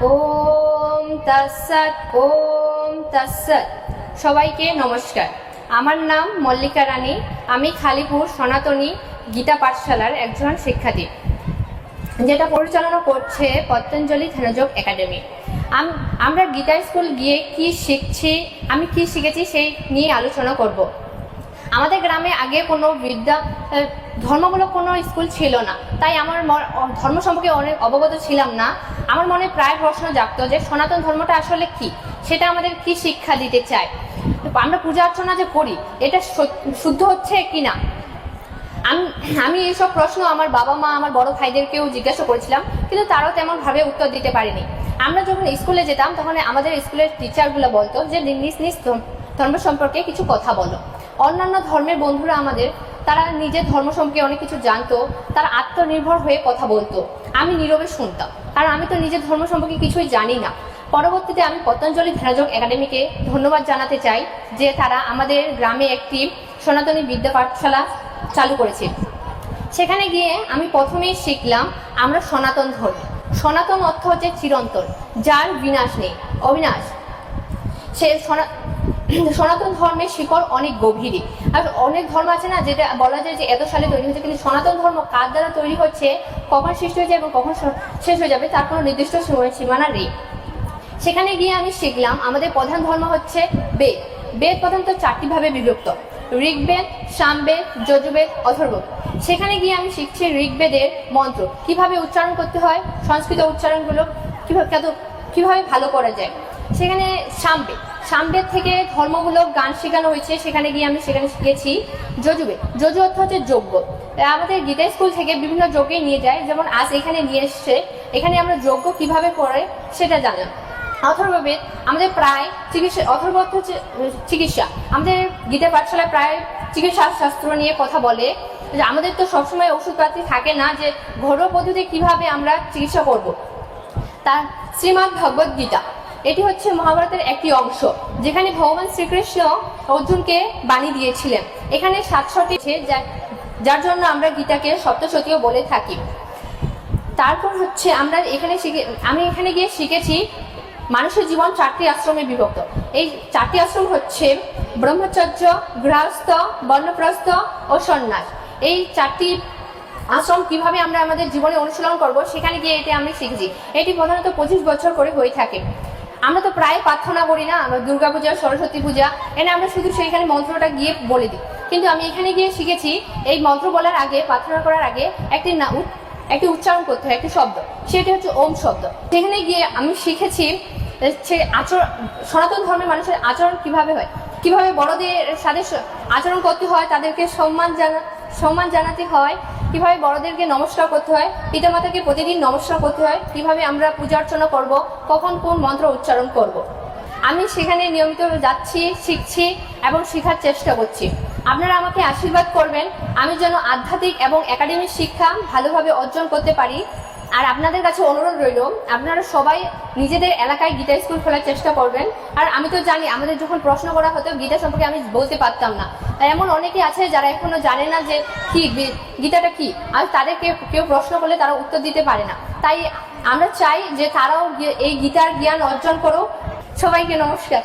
ওম তৎসৎ ওম তৎসৎ। সবাইকে নমস্কার। আমার নাম মল্লিকা রানী। আমি খালিপুর সনাতনী গীতা পাঠশালার একজন শিক্ষার্থী, যেটা পরিচালনা করছে পতঞ্জলি ধ্যানযোগ একাডেমি। আমরা গীতা স্কুল গিয়ে কি শিখছি, আমি কি শিখেছি সেই নিয়ে আলোচনা করব। আমাদের গ্রামে আগে কোনো ধর্মমূলক কোনো স্কুল ছিল না, তাই আমার ধর্ম সম্পর্কে অনেক অবগত ছিলাম না। আমার মনে প্রায় প্রশ্ন জাগতো যে সনাতন ধর্মটা আসলে কি, সেটা আমাদের কি শিক্ষা দিতে চায়, আমরা পূজা অর্চনা যে করি এটা শুদ্ধ হচ্ছে কি না। আমি এইসব প্রশ্ন আমার বাবা মা, আমার বড় ভাইদেরকেও জিজ্ঞাসা করেছিলাম, কিন্তু তারাও তেমনভাবে উত্তর দিতে পারেনি। আমরা যখন স্কুলে যেতাম তখন আমাদের স্কুলের টিচারগুলো বলতো যে নিজ নিজ ধর্ম সম্পর্কে কিছু কথা বলো। অন্যান্য ধর্মের বন্ধুরা তারা নিজের ধর্ম সম্পর্কে অনেক কিছু জানতো, তারা আত্মনির্ভর হয়ে কথা বলতো। আমি নীরবে শুনতাম, কারণ আমি তো নিজের ধর্ম সম্পর্কে কিছুই জানি না। পরবর্তীতে আমি পতঞ্জলি ধ্যানযোগ একাডেমিকে ধন্যবাদ জানাতে চাই যে তারা আমাদের গ্রামে একটি সনাতনী বিদ্যা পাঠশালা চালু করেছে। সেখানে গিয়ে আমি প্রথমেই শিখলাম আমরা সনাতন ধর্ম। সনাতন অর্থ হচ্ছে চিরন্তন, যার বিনাশ নেই, অবিনাশ। সে সনাতন ধর্মের শিকড় অনেক গভীরই। আর অনেক ধর্ম আছে না, যেটা বলা যায় যে এত সালে তৈরি হয়েছে, কিন্তু সনাতন ধর্ম কার দ্বারা তৈরি হচ্ছে, কখন সৃষ্টি হয়েছে এবং কখন শেষ হয়ে যাবে তার কোনো নির্দিষ্ট সীমানা নেই। সেখানে গিয়ে আমি শিখলাম আমাদের প্রধান ধর্ম হচ্ছে বেদ। বেদ প্রধানত 4টি ভাবে বিভক্ত: ঋগ্বেদ, সামবেদ, যজুর্বেদ, অথর্ববেদ। সেখানে গিয়ে আমি শিখছি ঋগ্বেদের মন্ত্র কিভাবে উচ্চারণ করতে হয়, সংস্কৃত উচ্চারণগুলো কিভাবে ভালো করা যায়। সেখানে সামবেদ থেকে ধর্মমূলক গান শেখানো হয়েছে, সেখানে গিয়ে আমি শিখেছি যজুর্বেদ। যজু অর্থ হচ্ছে যজ্ঞ। আমাদের গীতা স্কুল থেকে বিভিন্ন যজ্ঞে নিয়ে যায়, যেমন আজ এখানে নিয়ে এসছে, এখানে আমরা যজ্ঞ কিভাবে করে সেটা জানলাম। অথর্ববেদ আমাদের প্রায় চিকিৎসা, অথর্ব অর্থ হচ্ছে চিকিৎসা। আমাদের গীতা পাঠশালায় প্রায় চিকিৎসা শাস্ত্র নিয়ে কথা বলে। আমাদের তো সবসময় ওষুধপাতি থাকে না, যে ঘরোয়া পদ্ধতি কিভাবে আমরা চিকিৎসা করব। তার শ্রীমদ্ ভগবদ গীতা, এটি হচ্ছে মহাভারতের একটি অংশ, যেখানে ভগবান শ্রীকৃষ্ণ অর্জুনকে বাণী দিয়েছিলেন। এখানে 700টি, যার জন্য আমরা গীতাকে সপ্তশতীও বলে থাকি। তারপর হচ্ছে আমি এখানে গিয়ে শিখেছি মানুষের জীবন 4টি আশ্রমে বিভক্ত। এই 4টি আশ্রম হচ্ছে ব্রহ্মচর্য, গৃহস্থ, বর্ণপ্রস্থ ও সন্ন্যাস। এই 4টি আশ্রম কিভাবে আমরা আমাদের জীবনে অনুশীলন করব, সেখানে গিয়ে এটি আমি শিখেছি। এটি প্রধানত 25 বছর করে হয়ে থাকে। আমরা তো প্রায় প্রার্থনা করি না, আমরা দুর্গা পূজা, সরস্বতী পূজা, আমরা শুধু সেইখানে মন্ত্রটা গিয়ে বলে দিই। কিন্তু আমি এখানে গিয়ে শিখেছি এই মন্ত্র বলার আগে, প্রার্থনা করার আগে একটি উচ্চারণ করতে হয়, একটি শব্দ, সেটি হচ্ছে ওম শব্দ। সেখানে গিয়ে আমি শিখেছি সনাতন ধর্মের মানুষের আচরণ কিভাবে হয়, কিভাবে বড়দের সাথে আচরণ করতে হয়, তাদেরকে সম্মান জানাতে হয়, কিভাবে বড়দেরকে নমস্কার করতে হয়, পিতামাতাকে প্রতিদিন নমস্কার করতে হয়, কিভাবে আমরা পূজা অর্চনা করব, কখন কোন মন্ত্র উচ্চারণ করব। আমি সেখানে নিয়মিত যাচ্ছি, শিখছি এবং শেখার চেষ্টা করছি। আপনারা আমাকে আশীর্বাদ করবেন আমি যেন আধ্যাত্মিক এবং একাডেমিক শিক্ষা ভালোভাবে অর্জন করতে পারি। আর আপনাদের কাছে অনুরোধ রইল, আপনারা সবাই নিজেদের এলাকায় গীতা স্কুল খোলার চেষ্টা করবেন। আর আমি তো জানি, আমাদের যখন প্রশ্ন করা হতো গীতা সম্পর্কে আমি বলতে পারতাম না। এমন অনেকে আছে যারা এখনো জানে না যে কি গীতাটা কি, আর তাদেরকে কেউ প্রশ্ন করলে তারা উত্তর দিতে পারে না। তাই আমরা চাই যে তারাও এই গীতার জ্ঞান অর্জন করুক। সবাইকে নমস্কার।